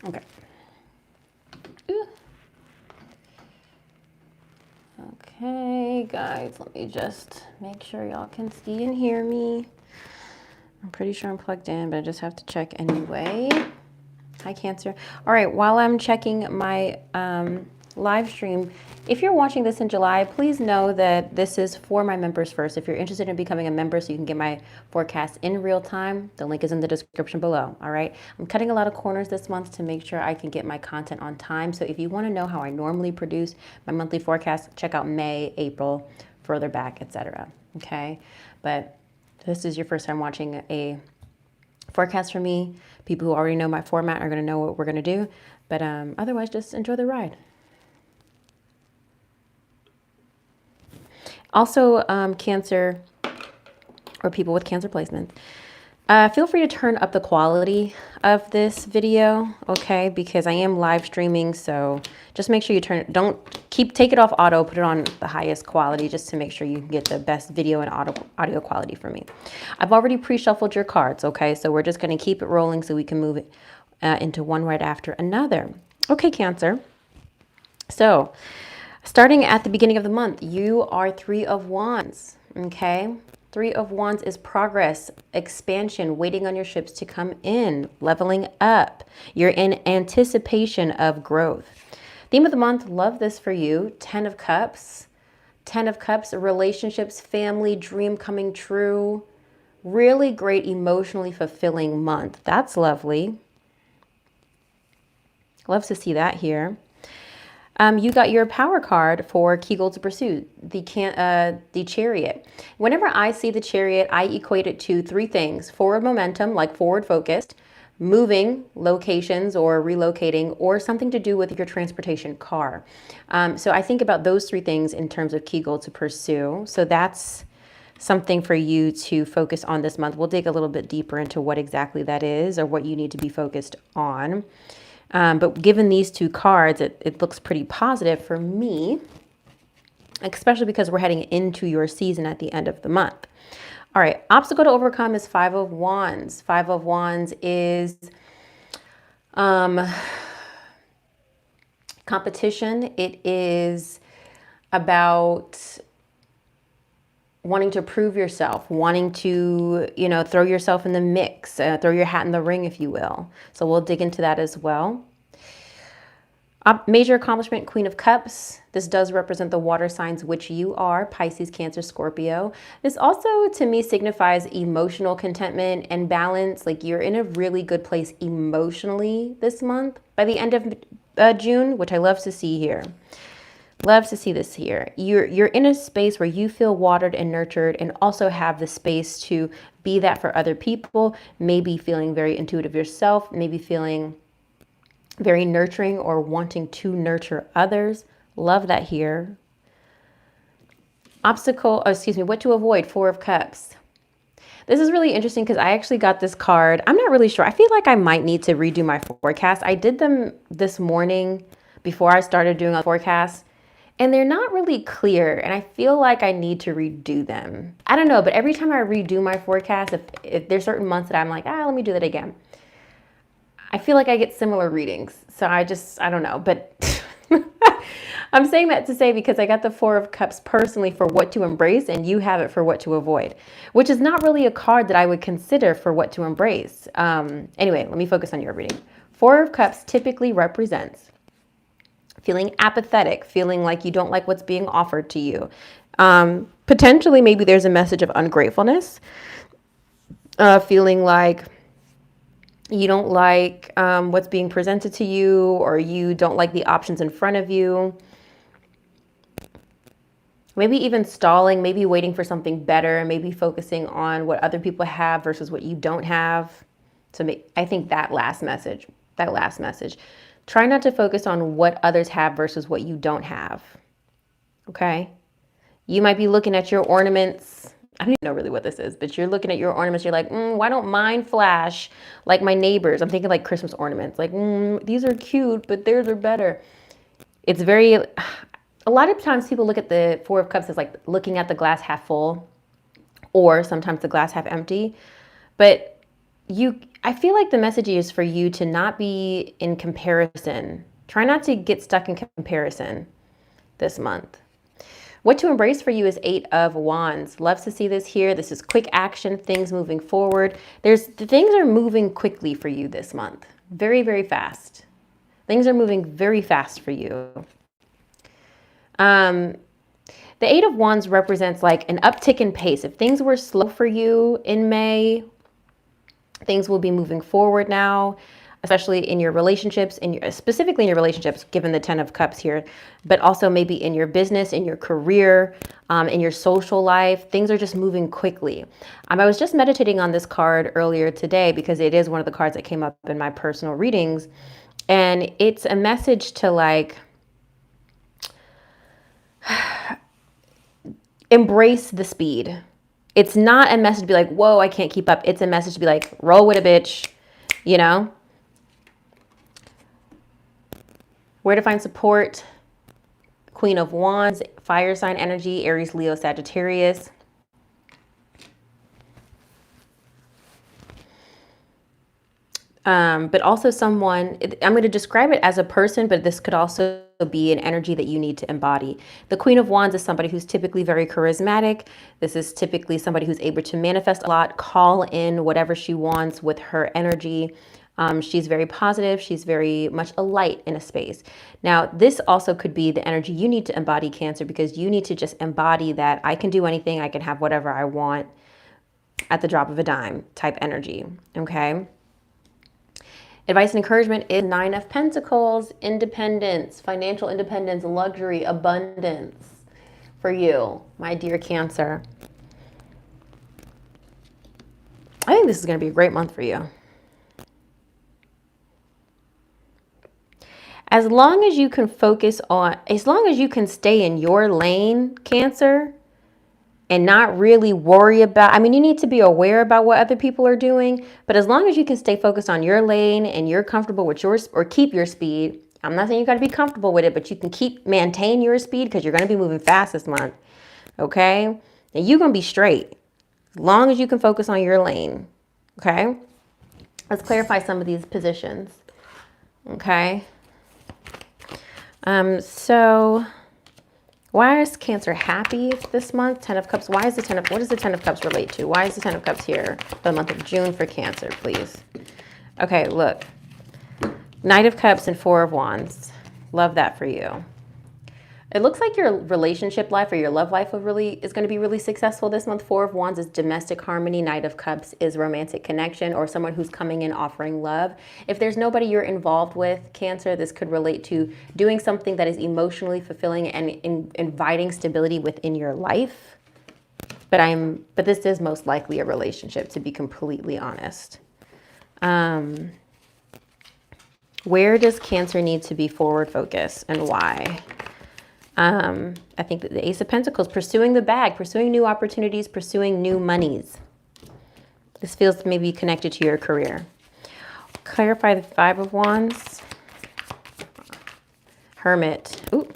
Okay. Ooh. Okay, guys, let me just make sure y'all can see and hear me. I'm pretty sure I'm plugged in, but I just have to check anyway. Hi, Cancer. All right, while I'm checking my live stream, if you're watching this in July, please know that this is for my members first. If you're interested in becoming a member so you can get my forecast in real time, the link is in the description below, all right? I'm cutting a lot of corners this month to make sure I can get my content on time. So if you want to know how I normally produce my monthly forecast, check out May, April, further back, etc. Okay? But this is your first time watching a forecast for me. People who already know my format are going to know what we're going to do. But otherwise, just enjoy the ride. Also, Cancer or people with Cancer placements, feel free to turn up the quality of this video, okay? Because I am live streaming, so just make sure you take it off auto, put it on the highest quality just to make sure you get the best video and audio quality for me. I've already pre-shuffled your cards, okay? So we're just gonna keep it rolling so we can move it into one right after another. Okay, Cancer. So starting at the beginning of the month, you are 3 of Wands, okay? 3 of Wands is progress, expansion, waiting on your ships to come in, leveling up. You're in anticipation of growth. Theme of the month, love this for you. 10 of Cups. 10 of Cups, relationships, family, dream coming true. Really great, emotionally fulfilling month. That's lovely. Loves to see that here. You got your power card for Kegel to Pursue, the Chariot. Whenever I see the Chariot, I equate it to 3 things: forward momentum, like forward focused, moving locations or relocating, or something to do with your transportation car. So I think about those 3 things in terms of Kegel to Pursue. So that's something for you to focus on this month. We'll dig a little bit deeper into what exactly that is or what you need to be focused on. But given these 2 cards, it looks pretty positive for me, especially because we're heading into your season at the end of the month. All right, obstacle to overcome is 5 of Wands. 5 of Wands is competition. It is about wanting to prove yourself, wanting to, throw yourself in the mix, throw your hat in the ring, if you will. So we'll dig into that as well. Major accomplishment, Queen of Cups. This does represent the water signs, which you are, Pisces, Cancer, Scorpio. This also, to me, signifies emotional contentment and balance. Like you're in a really good place emotionally this month by the end of June, which I love to see here. Loves to see this here. You're in a space where you feel watered and nurtured and also have the space to be that for other people, maybe feeling very intuitive yourself, maybe feeling very nurturing or wanting to nurture others. Love that here. What to avoid, 4 of Cups. This is really interesting because I actually got this card. I'm not really sure. I feel like I might need to redo my forecast. I did them this morning before I started doing a forecast, and they're not really clear, and I feel like I need to redo them. I don't know, but every time I redo my forecast, if there's certain months that I'm like, let me do that again, I feel like I get similar readings. So I don't know, but I'm saying that to say because I got the 4 of Cups personally for what to embrace, and you have it for what to avoid, which is not really a card that I would consider for what to embrace. Anyway, let me focus on your reading. 4 of Cups typically represents feeling apathetic, feeling like you don't like what's being offered to you. Potentially, maybe there's a message of ungratefulness, feeling like you don't like what's being presented to you, or you don't like the options in front of you. Maybe even stalling, maybe waiting for something better, maybe focusing on what other people have versus what you don't have. So I think that last message. Try not to focus on what others have versus what you don't have. Okay? You might be looking at your ornaments. I don't even know really what this is, but you're looking at your ornaments. You're like, why don't mine flash like my neighbors? I'm thinking like Christmas ornaments. Like, these are cute, but theirs are better. It's very, a lot of times people look at the 4 of Cups as like looking at the glass half full, or sometimes the glass half empty. But I feel like the message is for you to not be in comparison. Try not to get stuck in comparison this month. What to embrace for you is 8 of Wands. Loves to see this here. This is quick action, things moving forward. Things are moving quickly for you this month. Very, very fast. Things are moving very fast for you. The 8 of Wands represents like an uptick in pace. If things were slow for you in May, things will be moving forward now, especially in your relationships, specifically in your relationships, given the 10 of Cups here, but also maybe in your business, in your career, in your social life. Things are just moving quickly. I was just meditating on this card earlier today because it is one of the cards that came up in my personal readings. And it's a message to like, embrace the speed. It's not a message to be like, whoa, I can't keep up. It's a message to be like, roll with it, bitch, you know? Where to find support? Queen of Wands, fire sign energy, Aries, Leo, Sagittarius. But also someone, I'm going to describe it as a person, but this could also be an energy that you need to embody. The Queen of Wands is somebody who's typically very charismatic. This is typically somebody who's able to manifest a lot, call in whatever she wants with her energy. She's very positive. She's very much a light in a space. Now, this also could be the energy you need to embody, Cancer, because you need to just embody that I can do anything. I can have whatever I want at the drop of a dime type energy. Okay. Advice and encouragement is 9 of Pentacles, independence, financial independence, luxury, abundance for you, my dear Cancer. I think this is going to be a great month for you. As long as you can as long as you can stay in your lane, Cancer, and not really worry about, I mean, you need to be aware about what other people are doing, but as long as you can stay focused on your lane and you're comfortable with yours, or keep your speed. I'm not saying you got to be comfortable with it, but you can maintain your speed because you're going to be moving fast this month. Okay. And you're going to be straight as long as you can focus on your lane. Okay. Let's clarify some of these positions. Okay. So why is Cancer happy this month? 10 of Cups. What does the 10 of Cups relate to? Why is the 10 of Cups here for the month of June for Cancer, please? Okay, look. Knight of Cups and 4 of Wands. Love that for you. It looks like your relationship life or your love life is going to be really successful this month. 4 of Wands is domestic harmony. Knight of Cups is romantic connection or someone who's coming in offering love. If there's nobody you're involved with, Cancer, this could relate to doing something that is emotionally fulfilling and inviting stability within your life. But this is most likely a relationship, to be completely honest. Where does Cancer need to be forward focused and why? I think that the Ace of Pentacles, pursuing the bag, pursuing new opportunities, pursuing new monies. This feels maybe connected to your career. Clarify the 5 of Wands. Hermit. Ooh.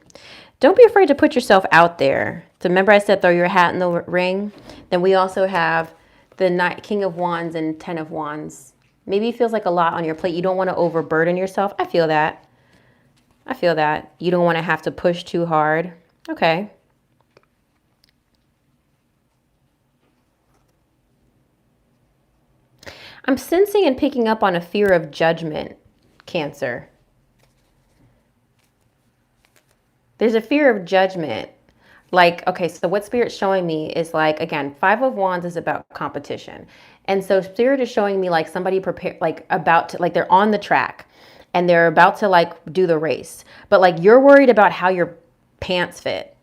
Don't be afraid to put yourself out there. So remember I said throw your hat in the ring? Then we also have the King of Wands and 10 of Wands. Maybe it feels like a lot on your plate. You don't want to overburden yourself. I feel that. You don't want to have to push too hard. Okay. I'm sensing and picking up on a fear of judgment, Cancer. There's a fear of judgment. Like, okay, so what Spirit's showing me is like, again, 5 of Wands is about competition. And so Spirit is showing me like somebody prepared, like about to, like they're on the track. And they're about to like do the race, but like you're worried about how your pants fit.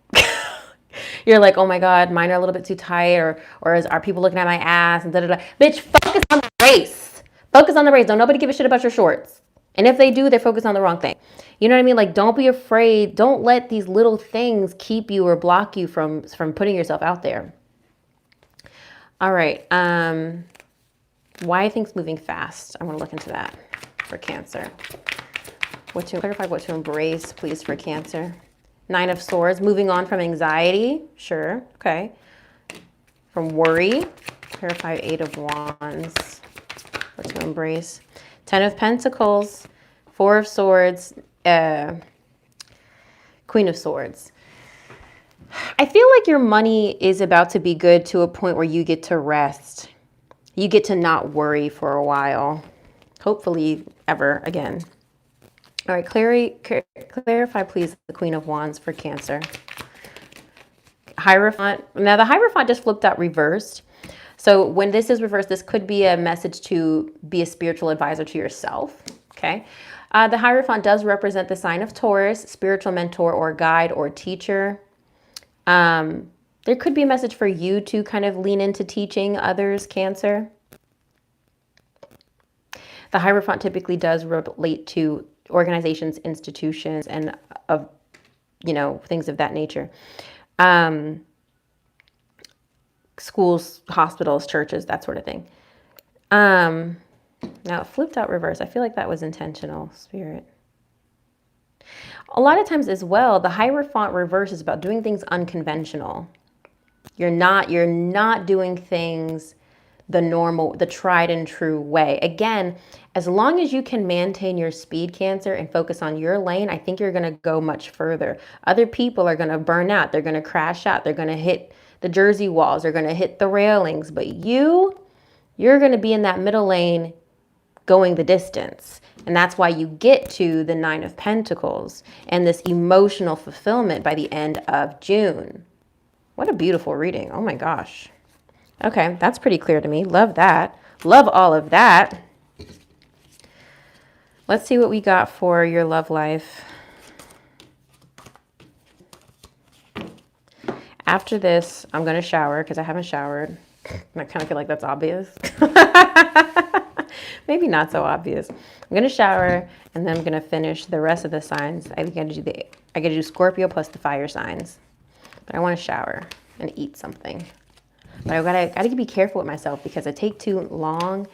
You're like, oh my God, mine are a little bit too tight, or are people looking at my ass and da da da. Bitch, focus on the race. Focus on the race. Don't nobody give a shit about your shorts. And if they do, they're focused on the wrong thing. You know what I mean? Like, don't be afraid. Don't let these little things keep you or block you from putting yourself out there. All right. Why are things moving fast? I want to look into that. For Cancer. Clarify what to embrace, please, for Cancer. 9 of Swords, moving on from anxiety. Sure. Okay. From worry. Clarify 8 of Wands. to embrace. 10 of Pentacles, 4 of Swords, Queen of Swords. I feel like your money is about to be good to a point where you get to rest. You get to not worry for a while. Hopefully ever again. All right, clarify please the Queen of Wands for Cancer. Hierophant. Now the Hierophant just flipped out reversed. So when this is reversed, this could be a message to be a spiritual advisor to yourself. Okay. The Hierophant does represent the sign of Taurus, spiritual mentor or guide or teacher. There could be a message for you to kind of lean into teaching others, Cancer. The Hierophant typically does relate to organizations, institutions, and things of that nature. Schools, hospitals, churches, that sort of thing. Now it flipped out reverse. I feel like that was intentional, Spirit. A lot of times as well, the Hierophant reverse is about doing things unconventional. You're not doing things the normal, the tried and true way. Again, as long as you can maintain your speed, Cancer, and focus on your lane, I think you're going to go much further. Other people are going to burn out. They're going to crash out. They're going to hit the Jersey walls. They're going to hit the railings. But you're going to be in that middle lane going the distance. And that's why you get to the 9 of Pentacles and this emotional fulfillment by the end of June. What a beautiful reading. Oh my gosh. Okay, that's pretty clear to me. Love that. Love all of that. Let's see what we got for your love life. After this, I'm going to shower because I haven't showered. I kind of feel like that's obvious. Maybe not so obvious. I'm going to shower and then I'm going to finish the rest of the signs. I got to do Scorpio plus the fire signs. But I want to shower and eat something. But I got to be careful with myself because I take too long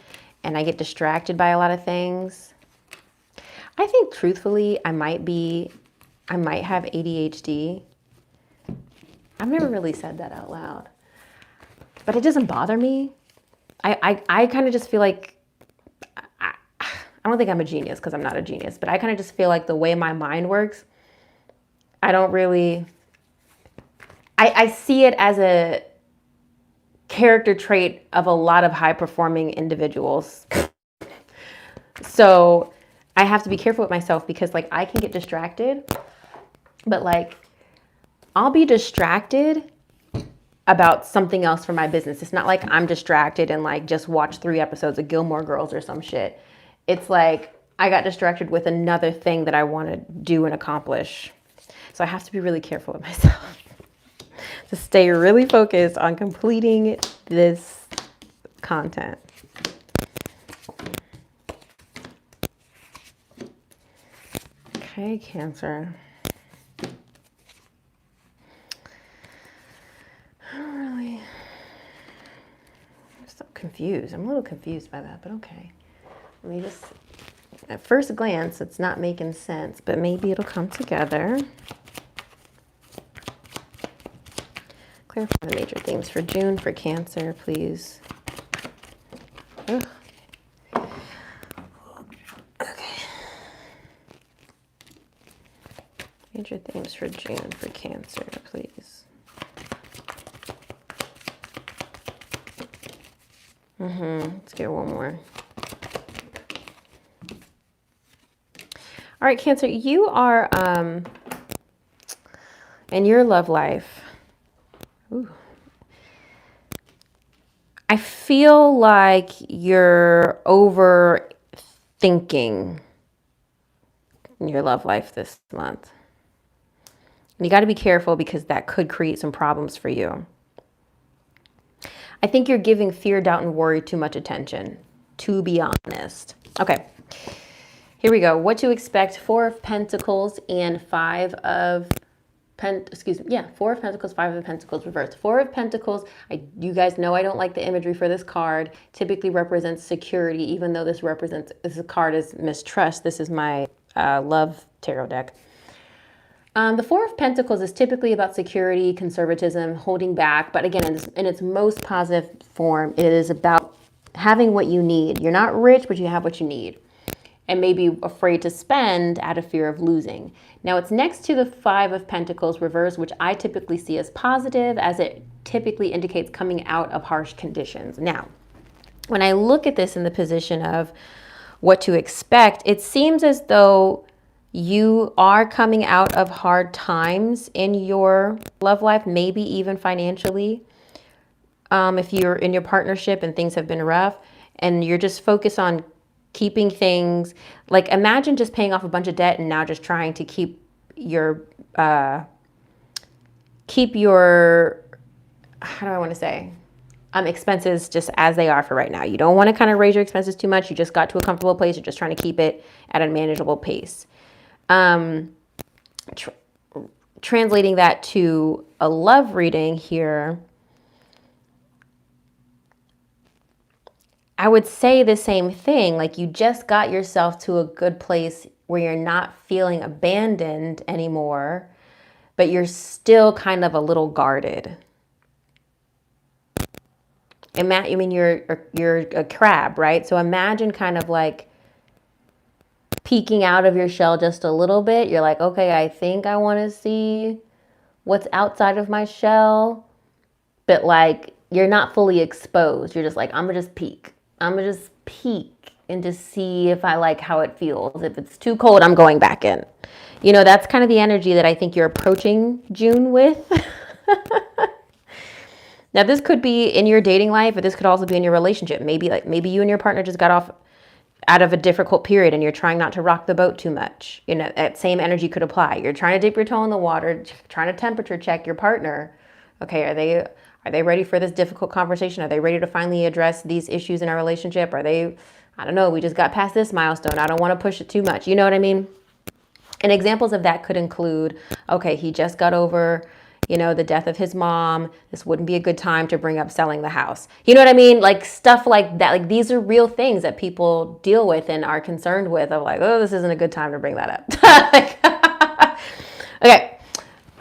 and I get distracted by a lot of things. I think truthfully, I might have ADHD. I've never really said that out loud, but it doesn't bother me. I kind of just feel like, I don't think I'm a genius because I'm not a genius, but I kind of just feel like the way my mind works, I don't really, I see it as a character trait of a lot of high performing individuals. So I have to be careful with myself because like I can get distracted, but like I'll be distracted about something else for my business. It's not like I'm distracted and like just watch 3 episodes of Gilmore Girls or some shit. It's like I got distracted with another thing that I want to do and accomplish. So I have to be really careful with myself to stay really focused on completing this content. Okay, Cancer. I'm so confused. I'm a little confused by that, but okay. Let me just, at first glance, it's not making sense, but maybe it'll come together. Clarify the major themes for June for Cancer, please. Ugh. Okay. Major themes for June for Cancer, please. Let's get one more. All right, Cancer, you are in your love life. Ooh. I feel like you're overthinking your love life this month. And you got to be careful because that could create some problems for you. I think you're giving fear, doubt, and worry too much attention, to be honest. Okay, here we go. What to expect, 4 of Pentacles and 5 of Pentacles, 5 of Pentacles reversed. 4 of Pentacles, you guys know I don't like the imagery for this card, typically represents security, even though this card is mistrust. This is my love tarot deck. The 4 of Pentacles is typically about security, conservatism, holding back. But again, in its most positive form, it is about having what you need. You're not rich, but you have what you need. And maybe afraid to spend out of fear of losing. Now it's next to the Five of Pentacles reverse, which I typically see as positive, as it typically indicates coming out of harsh conditions. Now, when I look at this in the position of what to expect, it seems as though you are coming out of hard times in your love life, maybe even financially. If you're in your partnership and things have been rough and you're just focused on keeping things, like imagine just paying off a bunch of debt and now just trying to keep your, how do I want to say, expenses just as they are for right now. You don't want to kind of raise your expenses too much. You just got to a comfortable place. You're just trying to keep it at a manageable pace. Translating that to a love reading here, I would say the same thing. Like you just got yourself to a good place where you're not feeling abandoned anymore, but you're still kind of a little guarded. I mean, you're a crab, right? So imagine kind of like peeking out of your shell just a little bit. You're like, okay, I think I want to see what's outside of my shell, but like you're not fully exposed. You're just like, I'm gonna just peek. I'm gonna just peek and just see if I like how it feels. If it's too cold, I'm going back in. You know, that's kind of the energy that I think you're approaching June with. Now, this could be in your dating life, but this could also be in your relationship. Maybe you and your partner just got off out of a difficult period and you're trying not to rock the boat too much. You know, that same energy could apply. You're trying to dip your toe in the water, trying to temperature check your partner. Okay, are they ready for this difficult conversation? Are they ready to finally address these issues in our relationship? Are they, I don't know, we just got past this milestone. I don't want to push it too much. You know what I mean? And examples of that could include, okay, he just got over, you know, the death of his mom. This wouldn't be a good time to bring up selling the house. You know what I mean? Like stuff like that. Like these are real things that people deal with and are concerned with, of like, oh, this isn't a good time to bring that up. Okay.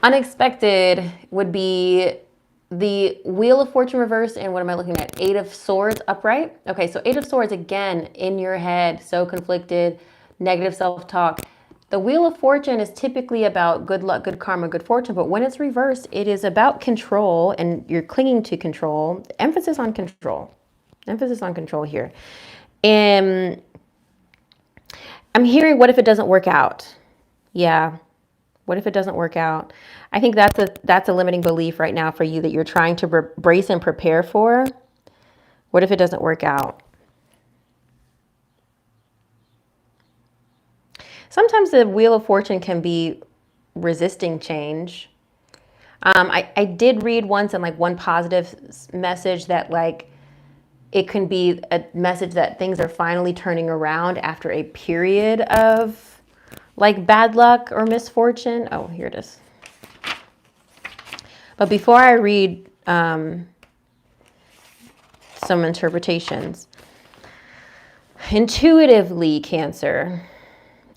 Unexpected would be the Wheel of Fortune reverse. And what am I looking at? Eight of Swords upright. Okay. So Eight of Swords, again, in your head, so conflicted, negative self-talk. The Wheel of Fortune is typically about good luck, good karma, good fortune, but when it's reversed, it is about control and you're clinging to control. Emphasis on control. Emphasis on control here. And I'm hearing, what if it doesn't work out? Yeah. What if it doesn't work out? I think that's a limiting belief right now for you that you're trying to brace and prepare for. What if it doesn't work out? Sometimes the Wheel of Fortune can be resisting change. I did read once in like one positive message that like it can be a message that things are finally turning around after a period of like bad luck or misfortune. Oh, here it is. But before I read some interpretations, intuitively, Cancer,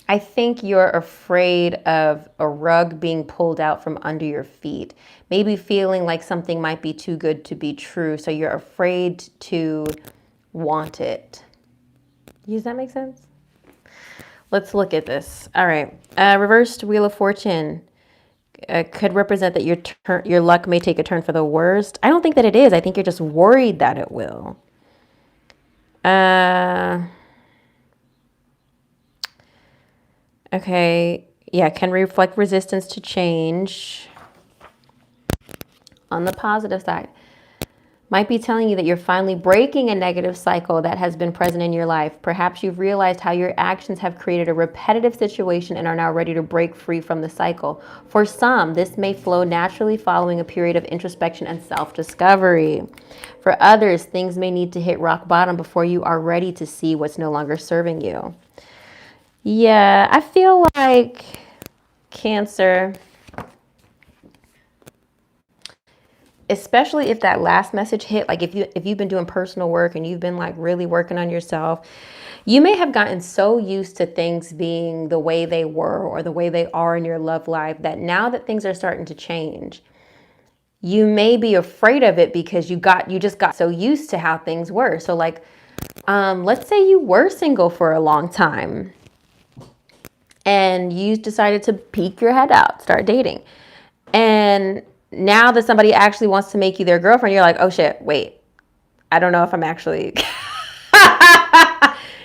I think you're afraid of a rug being pulled out from under your feet, maybe feeling like something might be too good to be true. So you're afraid to want it. Does that make sense? Let's look at this. All right. Reversed Wheel of Fortune could represent that your luck may take a turn for the worst. I don't think that it is. I think you're just worried that it will. Okay, yeah, can reflect resistance to change. On the positive side, might be telling you that you're finally breaking a negative cycle that has been present in your life. Perhaps you've realized how your actions have created a repetitive situation and are now ready to break free from the cycle. For some, this may flow naturally following a period of introspection and self-discovery. For others, things may need to hit rock bottom before you are ready to see what's no longer serving you. Yeah, I feel like, Cancer, especially if that last message hit, like if you've been doing personal work and you've been like really working on yourself, you may have gotten so used to things being the way they were or the way they are in your love life that now that things are starting to change, you may be afraid of it because you just got so used to how things were. So like Let's say you were single for a long time and you decided to peek your head out, start dating. And now that somebody actually wants to make you their girlfriend, you're like, oh shit, wait, I don't know if I'm actually.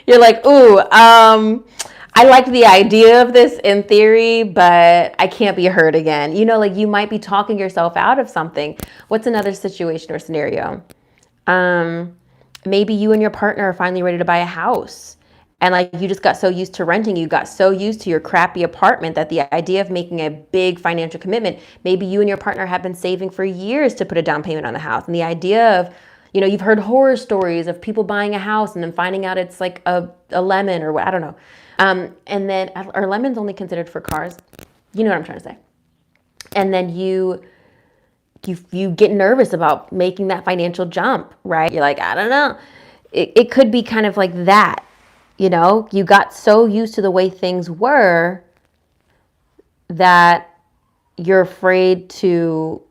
You're like, ooh, I like the idea of this in theory, but I can't be hurt again. You know, like you might be talking yourself out of something. What's another situation or scenario? Maybe you and your partner are finally ready to buy a house. And like you just got so used to renting, you got so used to your crappy apartment that the idea of making a big financial commitment, maybe you and your partner have been saving for years to put a down payment on the house. And the idea of, you know, you've heard horror stories of people buying a house and then finding out it's like a lemon or what, I don't know. And then, are lemons only considered for cars? You know what I'm trying to say. And then you get nervous about making that financial jump, right? You're like, I don't know. It could be kind of like that. You know, you got so used to the way things were that you're afraid to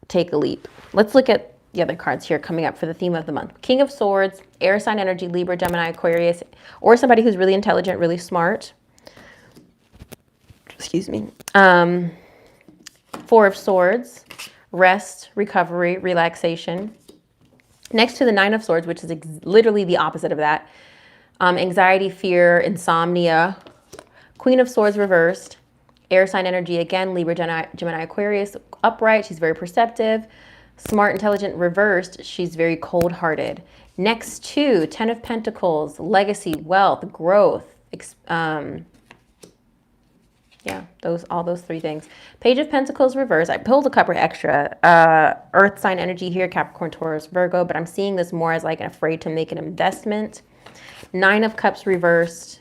take a leap. Let's look at the other cards here coming up for the theme of the month. King of Swords, air sign energy, Libra, Gemini, Aquarius, or somebody who's really intelligent, really smart. Excuse me. Four of Swords, rest, recovery, relaxation. Next to the Nine of Swords, which is literally the opposite of that. Anxiety, fear, insomnia. Queen of Swords reversed. Air sign energy again, Libra, Gemini, Aquarius. Upright, she's very perceptive. Smart, intelligent, reversed, she's very cold-hearted. Next to Ten of Pentacles, legacy, wealth, growth. Yeah, all those three things. Page of Pentacles reverse. I pulled a couple extra. Earth sign energy here, Capricorn, Taurus, Virgo, but I'm seeing this more as like an afraid to make an investment. Nine of Cups reversed,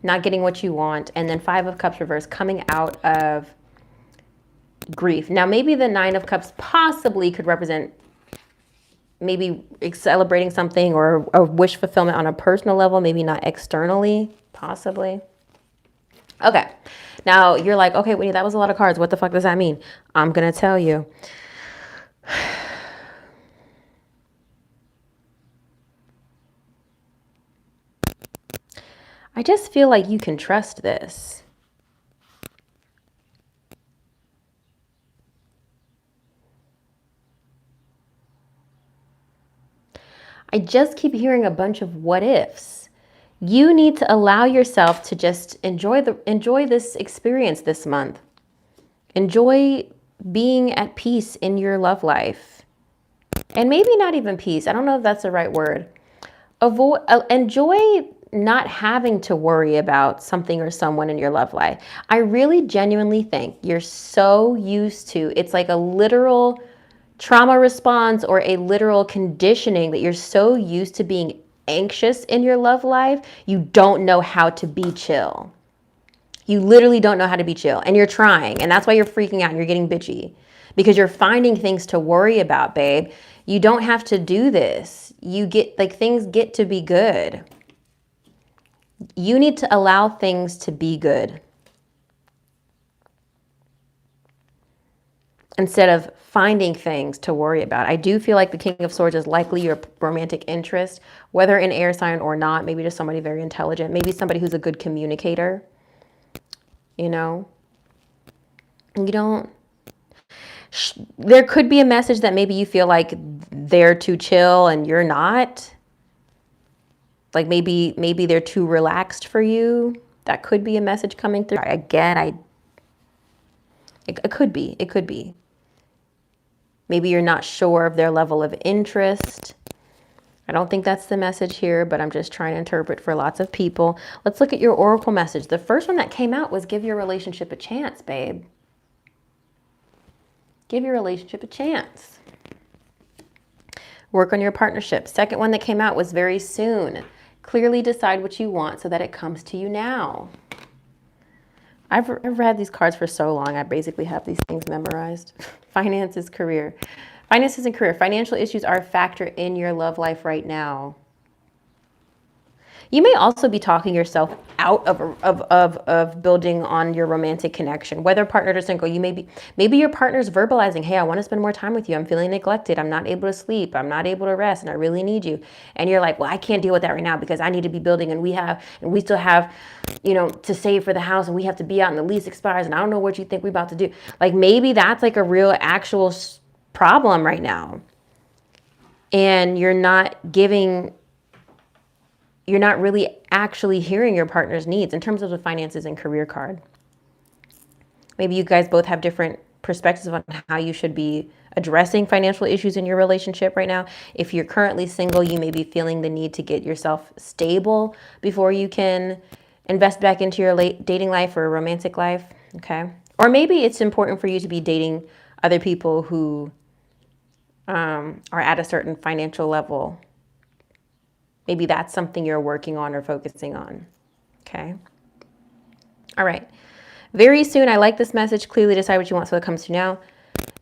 not getting what you want. And then Five of Cups reversed, coming out of grief. Now, maybe the Nine of Cups possibly could represent maybe celebrating something or a wish fulfillment on a personal level, maybe not externally, possibly. Okay, now you're like, okay, Whitney, that was a lot of cards. What the fuck does that mean? I'm going to tell you. I just feel like you can trust this. I just keep hearing a bunch of what ifs. You need to allow yourself to just enjoy this experience this month. Enjoy being at peace in your love life. And maybe not even peace. I don't know if that's the right word. Enjoy not having to worry about something or someone in your love life. I really genuinely think you're so used to, it's like a literal trauma response or a literal conditioning that you're so used to being anxious in your love life, you don't know how to be chill. You literally don't know how to be chill, and you're trying, and that's why you're freaking out and you're getting bitchy because you're finding things to worry about, babe. You don't have to do this. You get, like, things get to be good. You need to allow things to be good instead of finding things to worry about. I do feel like the King of Swords is likely your romantic interest, whether in air sign or not, maybe just somebody very intelligent, maybe somebody who's a good communicator, you know? You don't, there could be a message that maybe you feel like they're too chill and you're not. Like maybe they're too relaxed for you. That could be a message coming through. Again, it could be. Maybe you're not sure of their level of interest. I don't think that's the message here, but I'm just trying to interpret for lots of people. Let's look at your oracle message. The first one that came out was give your relationship a chance, babe. Give your relationship a chance. Work on your partnership. Second one that came out was very soon. Clearly decide what you want so that it comes to you now. I've read these cards for so long, I basically have these things memorized. Finances, career. Finances and career. Financial issues are a factor in your love life right now. You may also be talking yourself out of building on your romantic connection, whether partnered or single. Maybe your partner's verbalizing, hey, I want to spend more time with you. I'm feeling neglected. I'm not able to sleep. I'm not able to rest, and I really need you. And you're like, well, I can't deal with that right now because I need to be building, and we still have, to save for the house, and we have to be out, and the lease expires, and I don't know what you think we're about to do. Like, maybe that's like a real actual problem right now. And you're not really actually hearing your partner's needs in terms of the finances and career card. Maybe you guys both have different perspectives on how you should be addressing financial issues in your relationship right now. If you're currently single, you may be feeling the need to get yourself stable before you can invest back into your dating life or romantic life, okay? Or maybe it's important for you to be dating other people who are at a certain financial level. Maybe that's something you're working on or focusing on, okay? All right. Very soon, I like this message. Clearly decide what you want, so it comes to now.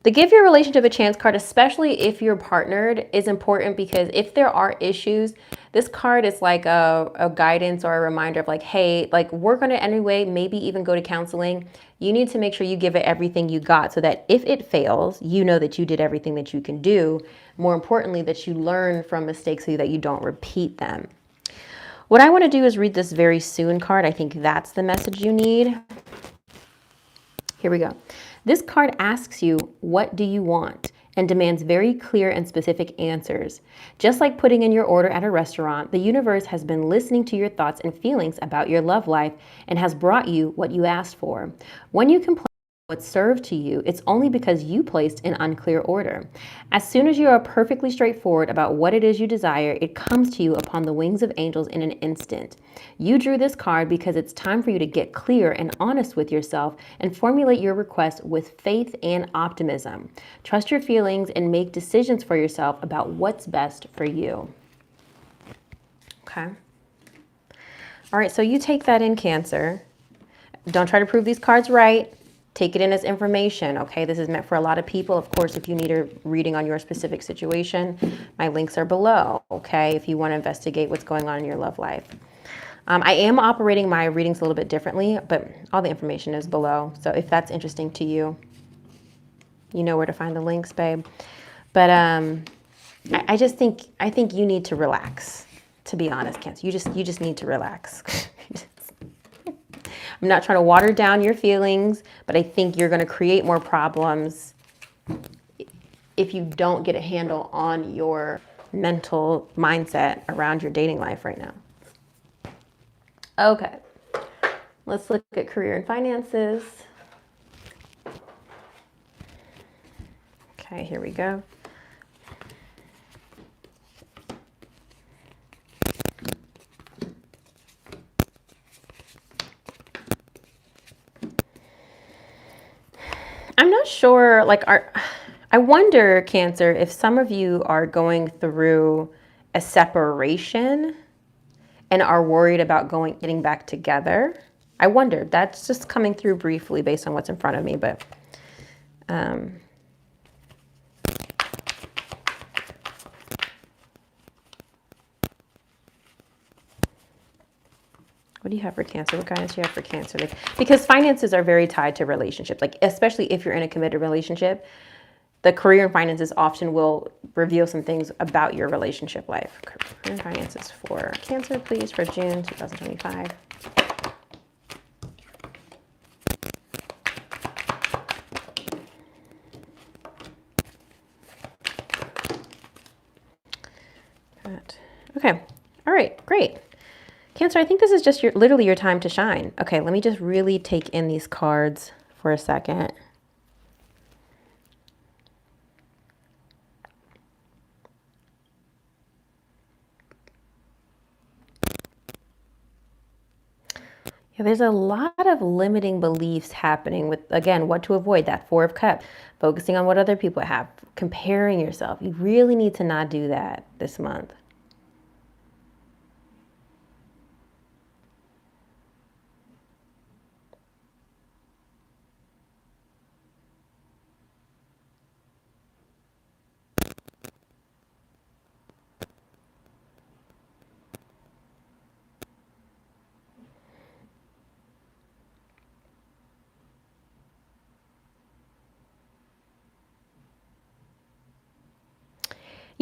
The give your relationship a chance card, especially if you're partnered, is important because if there are issues, this card is like a guidance or a reminder of like, hey, like work on it anyway, maybe even go to counseling. You need to make sure you give it everything you got so that if it fails, you know that you did everything that you can do. More importantly, that you learn from mistakes so that you don't repeat them. What I want to do is read this very soon card. I think that's the message you need. Here we go. This card asks you, what do you want? And demands very clear and specific answers. Just like putting in your order at a restaurant, the universe has been listening to your thoughts and feelings about your love life and has brought you what you asked for. When you complain what's served to you, it's only because you placed in unclear order. As soon as you are perfectly straightforward about what it is you desire, it comes to you upon the wings of angels in an instant. You drew this card because it's time for you to get clear and honest with yourself and formulate your request with faith and optimism. Trust your feelings and make decisions for yourself about what's best for you. Okay. All right, so you take that in, Cancer. Don't try to prove these cards right. Take it in as information, okay? This is meant for a lot of people. Of course, if you need a reading on your specific situation, my links are below, okay? If you want to investigate what's going on in your love life. I am operating my readings a little bit differently, but all the information is below. So if that's interesting to you, you know where to find the links, babe. But I think you need to relax, to be honest, Cancer. You just need to relax. I'm not trying to water down your feelings, but I think you're going to create more problems if you don't get a handle on your mental mindset around your dating life right now. Okay, let's look at career and finances. Okay, here we go. I'm not sure, like, I wonder, Cancer, if some of you are going through a separation and are worried about getting back together. I wonder. That's just coming through briefly based on what's in front of me, but what do you have for Cancer? What guidance do you have for Cancer? Like, because finances are very tied to relationships, like especially if you're in a committed relationship, the career and finances often will reveal some things about your relationship life. Career and finances for Cancer, please, for June 2025. Okay. All right, great. Cancer, I think this is just literally your time to shine. Okay, let me just really take in these cards for a second. Yeah, there's a lot of limiting beliefs happening with, again, what to avoid, that Four of Cups, focusing on what other people have, comparing yourself. You really need to not do that this month.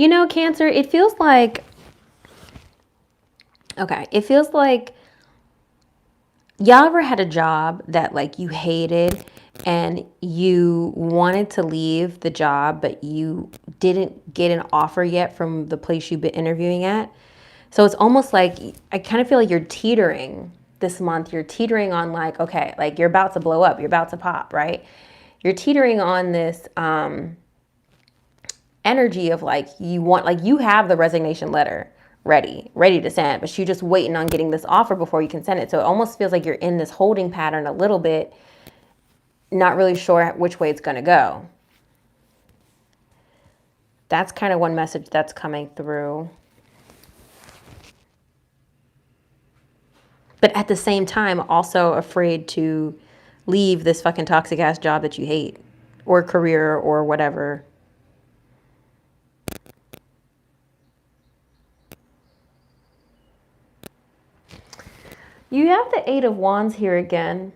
You know, Cancer, it feels like, okay, it feels like y'all ever had a job that like you hated and you wanted to leave the job, but you didn't get an offer yet from the place you've been interviewing at? So it's almost like, I kind of feel like you're teetering this month. You're teetering on like, okay, like you're about to blow up. You're about to pop, right? You're teetering on this energy of like, you have the resignation letter ready to send, but you're just waiting on getting this offer before you can send it. So it almost feels like you're in this holding pattern a little bit, not really sure which way it's going to go. That's kind of one message that's coming through. But at the same time, also afraid to leave this fucking toxic ass job that you hate, or career, or whatever. You have the Eight of Wands here again.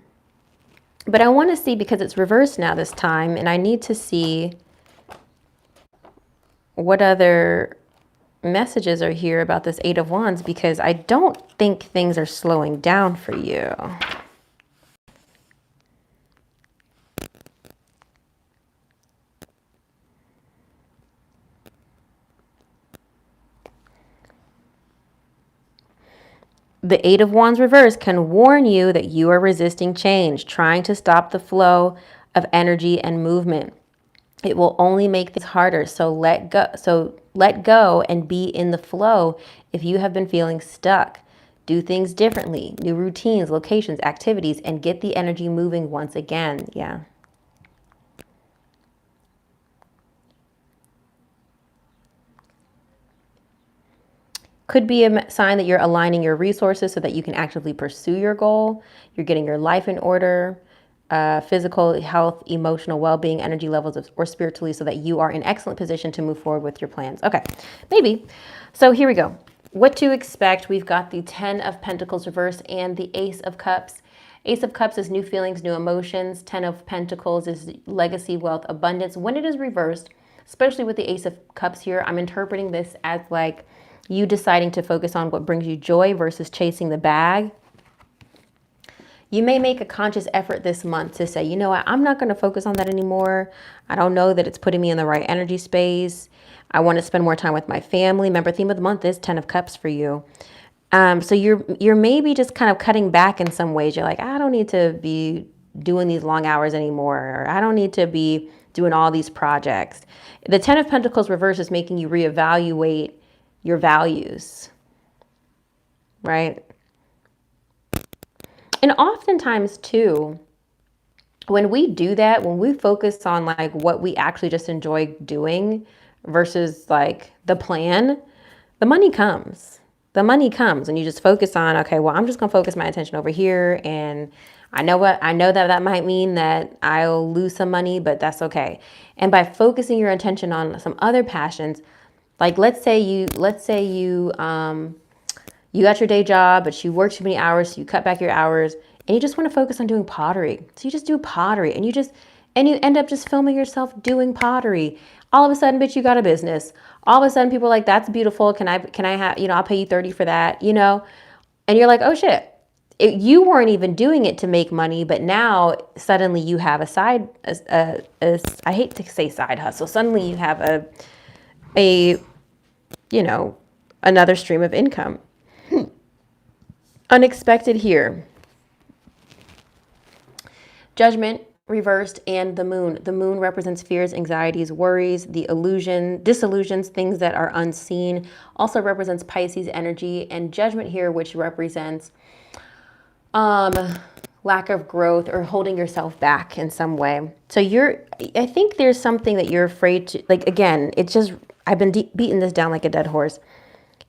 But I want to see, because it's reversed now this time, and I need to see what other messages are here about this Eight of Wands, because I don't think things are slowing down for you. The Eight of Wands reverse can warn you that you are resisting change, trying to stop the flow of energy and movement. It will only make things harder. So let go and be in the flow. If you have been feeling stuck, do things differently, new routines, locations, activities, and get the energy moving once again. Yeah. Could be a sign that you're aligning your resources so that you can actively pursue your goal. You're getting your life in order, physical health, emotional well-being, energy levels, or spiritually, so that you are in excellent position to move forward with your plans. Okay, maybe. So here we go. What to expect. We've got the 10 of Pentacles reverse and the Ace of Cups. Ace of Cups is new feelings, new emotions. 10 of Pentacles is legacy, wealth, abundance. When it is reversed, especially with the Ace of Cups here, I'm interpreting this as like you deciding to focus on what brings you joy versus chasing the bag. You may make a conscious effort this month to say, you know what, I'm not going to focus on that anymore. I don't know that it's putting me in the right energy space. I want to spend more time with my family. Remember, theme of the month is 10 of Cups for you. So you're maybe just kind of cutting back in some ways. You're like, I don't need to be doing these long hours anymore. Or I don't need to be doing all these projects. The 10 of Pentacles reverse is making you reevaluate your values, right? And oftentimes too, when we do that, when we focus on like what we actually just enjoy doing versus like the plan, the money comes. The money comes and you just focus on, okay, well, I'm just going to focus my attention over here. And I know that might mean that I'll lose some money, but that's okay. And by focusing your attention on some other passions, like let's say you got your day job, but you work too many hours, so you cut back your hours, and you just want to focus on doing pottery. So you just do pottery, and you end up just filming yourself doing pottery. All of a sudden, bitch, you got a business. All of a sudden, people are like, that's beautiful. Can I have, I'll pay you 30 for that, And you're like, oh shit. You weren't even doing it to make money, but now suddenly you have I hate to say side hustle. Suddenly you have another stream of income. Unexpected here. Judgment reversed and the moon. The moon represents fears, anxieties, worries, disillusions, things that are unseen. Also represents Pisces energy, and judgment here, which represents lack of growth or holding yourself back in some way. So I think there's something that you're afraid to, like, again, it's just, I've been beating this down like a dead horse.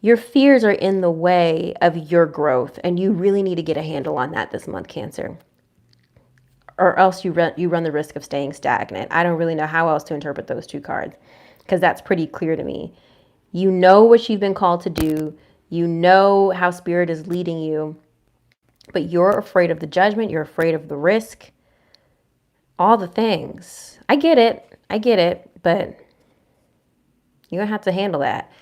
Your fears are in the way of your growth, and you really need to get a handle on that this month, Cancer. Or else you run the risk of staying stagnant. I don't really know how else to interpret those two cards, because that's pretty clear to me. You know what you've been called to do. You know how spirit is leading you, but you're afraid of the judgment. You're afraid of the risk. All the things. I get it, but You're going to have to handle that.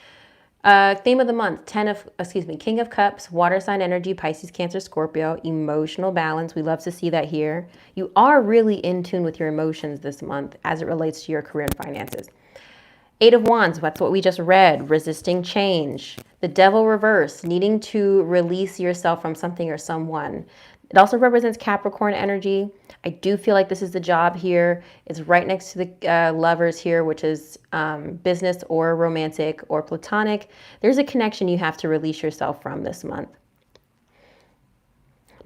Theme of the month, King of Cups, water sign energy, Pisces, Cancer, Scorpio, emotional balance. We love to see that here. You are really in tune with your emotions this month as it relates to your career and finances. Eight of Wands, that's what we just read, resisting change. The Devil reverse, needing to release yourself from something or someone. It also represents Capricorn energy. I do feel like this is the job here. It's right next to the Lovers here, which is business or romantic or platonic. There's a connection you have to release yourself from this month.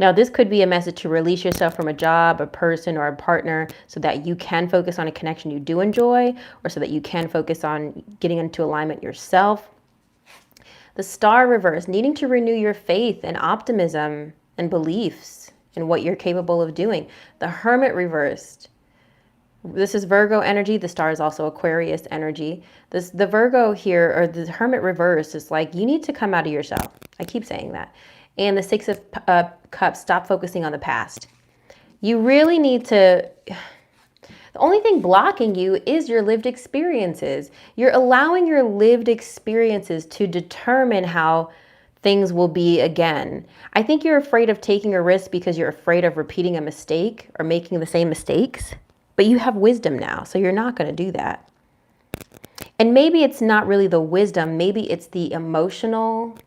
Now, this could be a message to release yourself from a job, a person, or a partner so that you can focus on a connection you do enjoy, or so that you can focus on getting into alignment yourself. The Star reverse, needing to renew your faith and optimism and beliefs in what you're capable of doing. The Hermit reversed. This is Virgo energy. The Star is also Aquarius energy. The Virgo here, or the Hermit reverse, is like you need to come out of yourself. I keep saying that. And the Six of Cups, stop focusing on the past. You really need to... The only thing blocking you is your lived experiences. You're allowing your lived experiences to determine how things will be again. I think you're afraid of taking a risk because you're afraid of repeating a mistake or making the same mistakes. But you have wisdom now, so you're not going to do that. And maybe it's not really the wisdom. Maybe it's the emotional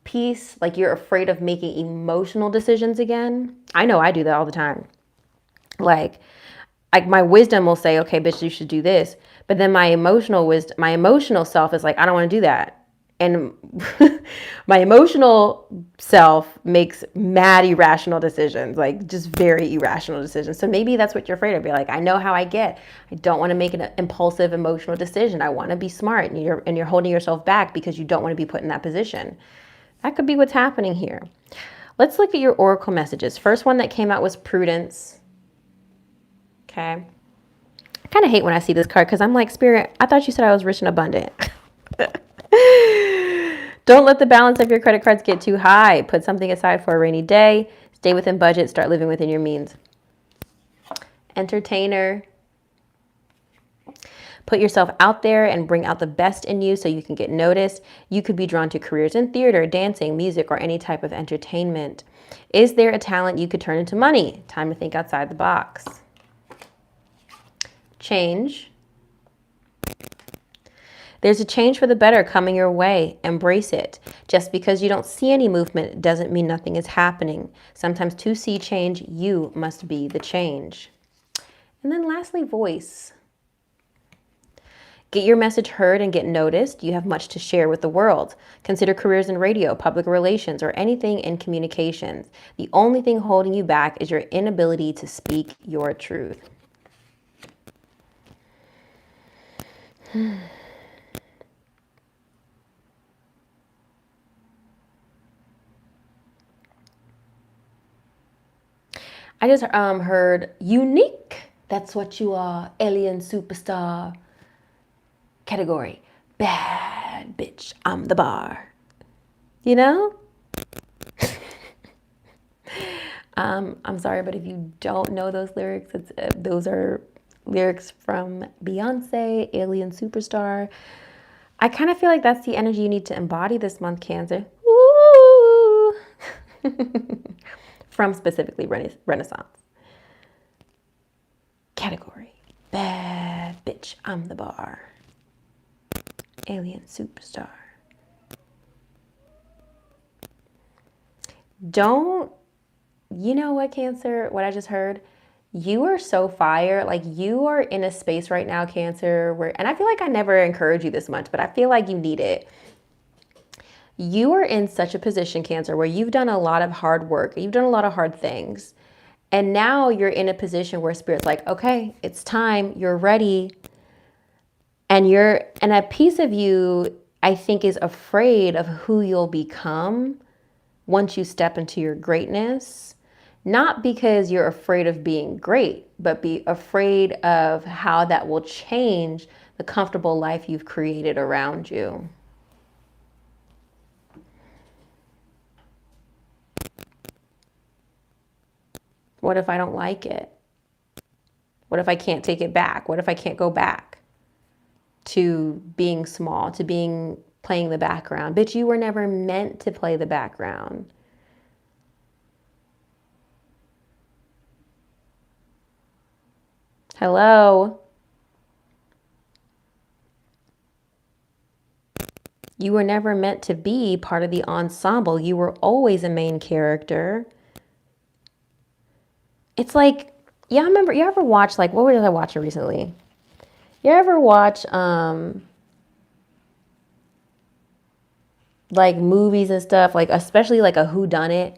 piece. Like you're afraid of making emotional decisions again. I know I do that all the time. Like my wisdom will say, okay, bitch, you should do this. But then my emotional self is like, I don't want to do that. And my emotional self makes mad irrational decisions, like just very irrational decisions. So maybe that's what you're afraid of. Be like, I know how I get. I don't want to make an impulsive emotional decision. I want to be smart, and you're holding yourself back because you don't want to be put in that position. That could be what's happening here. Let's look at your oracle messages. First one that came out was Prudence. Okay. I kind of hate when I see this card because I'm like, Spirit, I thought you said I was rich and abundant. Don't let the balance of your credit cards get too high. Put something aside for a rainy day. Stay within budget. Start living within your means. Entertainer. Put yourself out there and bring out the best in you so you can get noticed. You could be drawn to careers in theater, dancing, music, or any type of entertainment. Is there a talent you could turn into money? Time to think outside the box. Change. There's a change for the better coming your way. Embrace it. Just because you don't see any movement doesn't mean nothing is happening. Sometimes to see change, you must be the change. And then lastly, voice. Get your message heard and get noticed. You have much to share with the world. Consider careers in radio, public relations, or anything in communications. The only thing holding you back is your inability to speak your truth. I just heard unique. That's what you are. Alien superstar. Category. Bad bitch. I'm the bar. You know? I'm sorry, but if you don't know those lyrics, those are lyrics from Beyonce, Alien Superstar. I kind of feel like that's the energy you need to embody this month, Cancer. Ooh. From specifically Renaissance. Category. Bad bitch, I'm the bar. Alien Superstar. You know what, Cancer? What I just heard? You are so fire. Like you are in a space right now, Cancer, and I feel like I never encourage you this much, but I feel like you need it. You are in such a position, Cancer, where you've done a lot of hard work. You've done a lot of hard things. And now you're in a position where Spirit's like, okay, it's time. You're ready. And a piece of you, I think, is afraid of who you'll become once you step into your greatness. Not because you're afraid of being great, but be afraid of how that will change the comfortable life you've created around you. What if I don't like it? What if I can't take it back? What if I can't go back? to being small, to playing the background. Bitch, you were never meant to play the background. Hello? You were never meant to be part of the ensemble. You were always a main character. It's like, yeah, I remember, you ever watch, like, what was I watching recently? You ever watch, like, movies and stuff, like, especially like a whodunit,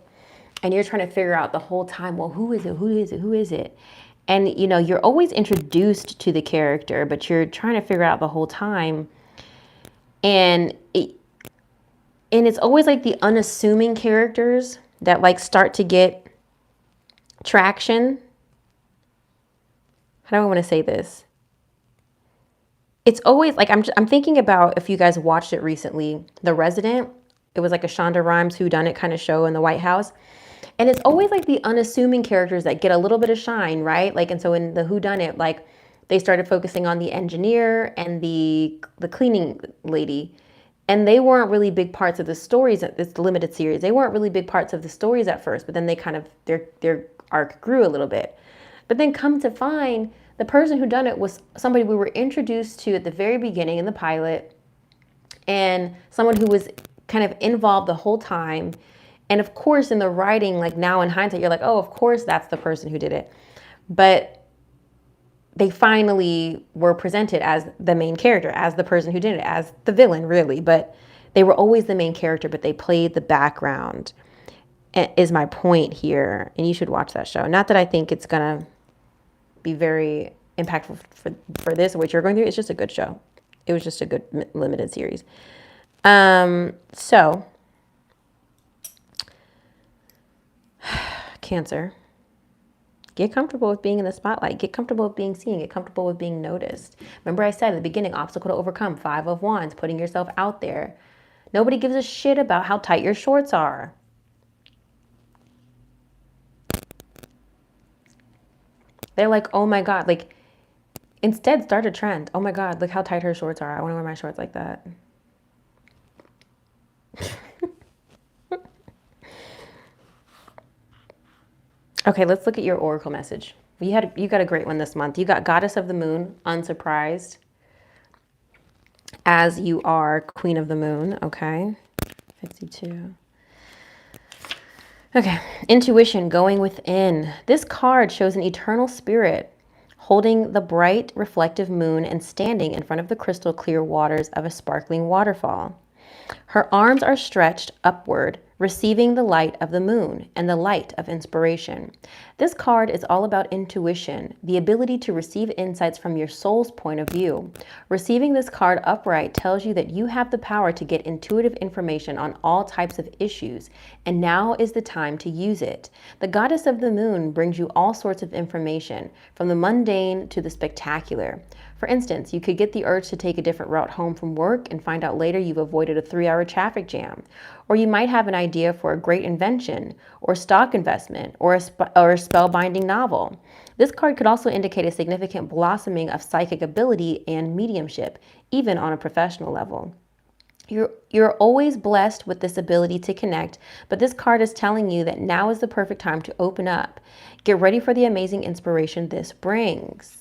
and you're trying to figure out the whole time, well, who is it? Who is it? Who is it? And, you know, you're always introduced to the character, but you're trying to figure out the whole time. And it's always like the unassuming characters that like start to get traction. How do I want to say this? It's always like, I'm thinking about, if you guys watched it recently, The Resident. It was like a Shonda Rhimes whodunit kind of show in the White House. And it's always like the unassuming characters that get a little bit of shine, right? Like, and so in the whodunit, like they started focusing on the engineer and the cleaning lady. And they weren't really big parts of the stories. It's the limited series. They weren't really big parts of the stories at first, but then they kind of, their arc grew a little bit. But then come to find, the person who done it was somebody we were introduced to at the very beginning in the pilot, and someone who was kind of involved the whole time. And of course, in the writing, like now in hindsight, you're like, oh, of course that's the person who did it. But they finally were presented as the main character, as the person who did it, as the villain, really. But they were always the main character, but they played the background, is my point here. And you should watch that show. Not that I think it's going to be very impactful for this or what you're going through. It's just a good show. It was just a good limited series. So, Cancer. Get comfortable with being in the spotlight. Get comfortable with being seen. Get comfortable with being noticed. Remember I said at the beginning, obstacle to overcome, 5 of Wands, putting yourself out there. Nobody gives a shit about how tight your shorts are. They're like, oh my God, like, instead start a trend. Oh my God, look how tight her shorts are. I want to wear my shorts like that. Okay, let's look at your oracle message. You got a great one this month. You got Goddess of the Moon, unsurprised, as you are Queen of the Moon. Okay, 52. Okay, intuition, going within. This card shows an eternal spirit holding the bright, reflective moon and standing in front of the crystal clear waters of a sparkling waterfall. Her arms are stretched upward, receiving the light of the moon and the light of inspiration. This card is all about intuition, the ability to receive insights from your soul's point of view. Receiving this card upright tells you that you have the power to get intuitive information on all types of issues, and now is the time to use it. The Goddess of the Moon brings you all sorts of information, from the mundane to the spectacular. For instance, you could get the urge to take a different route home from work and find out later you've avoided a 3-hour traffic jam. Or you might have an idea for a great invention, or stock investment, or a spellbinding novel. This card could also indicate a significant blossoming of psychic ability and mediumship, even on a professional level. You're always blessed with this ability to connect, but this card is telling you that now is the perfect time to open up. Get ready for the amazing inspiration this brings.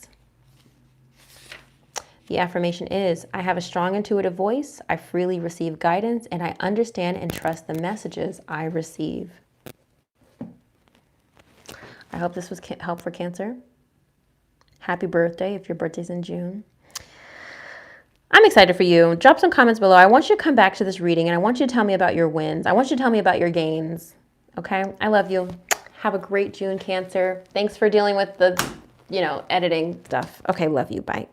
The affirmation is, I have a strong intuitive voice, I freely receive guidance, and I understand and trust the messages I receive. I hope this was help for Cancer. Happy birthday if your birthday's in June. I'm excited for you. Drop some comments below. I want you to come back to this reading and I want you to tell me about your wins. I want you to tell me about your gains. Okay? I love you. Have a great June, Cancer. Thanks for dealing with the, editing stuff. Okay, love you. Bye.